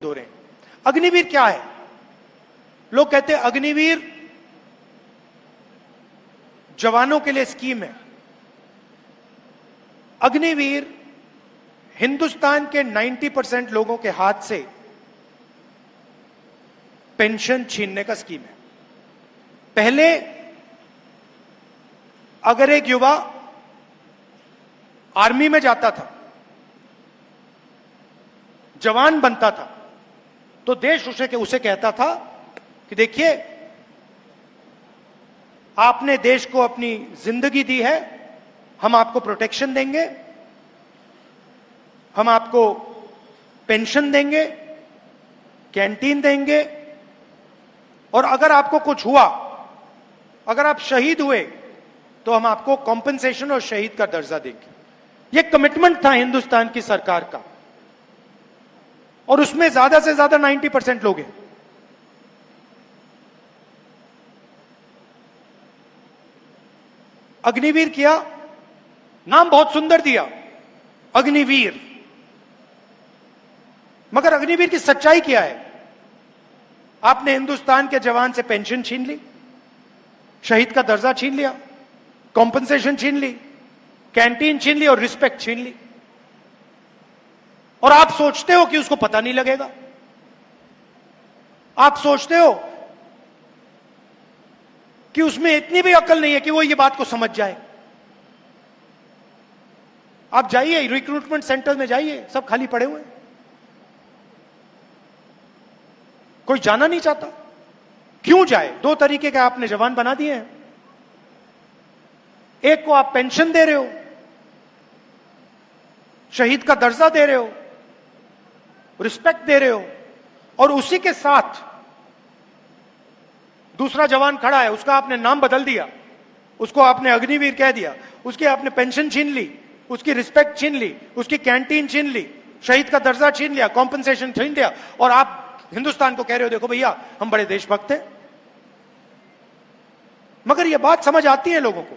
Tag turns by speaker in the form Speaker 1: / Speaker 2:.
Speaker 1: दो रहे हैं। अग्निवीर क्या है? लोग कहते हैं अग्निवीर जवानों के लिए स्कीम है। अग्निवीर हिंदुस्तान के 90% लोगों के हाथ से पेंशन छीनने का स्कीम है। पहले अगर एक युवा आर्मी में जाता था, जवान बनता था, तो देश उसे कहता था कि देखिए, आपने देश को अपनी जिंदगी दी है, हम आपको प्रोटेक्शन देंगे, हम आपको पेंशन देंगे, कैंटीन देंगे, और अगर आपको कुछ हुआ, अगर आप शहीद हुए, तो हम आपको कॉम्पेंसेशन और शहीद का दर्जा देंगे। यह कमिटमेंट था हिंदुस्तान की सरकार का, और उसमें ज्यादा से ज्यादा 90% लोग हैं। अग्निवीर किया, नाम बहुत सुंदर दिया, अग्निवीर, मगर अग्निवीर की सच्चाई क्या है? आपने हिंदुस्तान के जवान से पेंशन छीन ली, शहीद का दर्जा छीन लिया, कॉम्पेंसेशन छीन ली, कैंटीन छीन ली और रिस्पेक्ट छीन ली, और आप सोचते हो कि उसको पता नहीं लगेगा। आप सोचते हो कि उसमें इतनी भी अकल नहीं है कि वो ये बात को समझ जाए। आप जाइए रिक्रूटमेंट सेंटर में, जाइए, सब खाली पड़े हुए हैं, कोई जाना नहीं चाहता। क्यों जाए? दो तरीके के आपने जवान बना दिए हैं। एक को आप पेंशन दे रहे हो, शहीद का दर्जा दे रहे हो, रिस्पेक्ट दे रहे हो, और उसी के साथ दूसरा जवान खड़ा है, उसका आपने नाम बदल दिया, उसको आपने अग्निवीर कह दिया, उसकी आपने पेंशन छीन ली, उसकी रिस्पेक्ट छीन ली, उसकी कैंटीन छीन ली, शहीद का दर्जा छीन लिया, कॉम्पेंसेशन छीन लिया, और आप हिंदुस्तान को कह रहे हो देखो भैया हम बड़े देशभक्त हैं। मगर यह बात समझ आती है लोगों को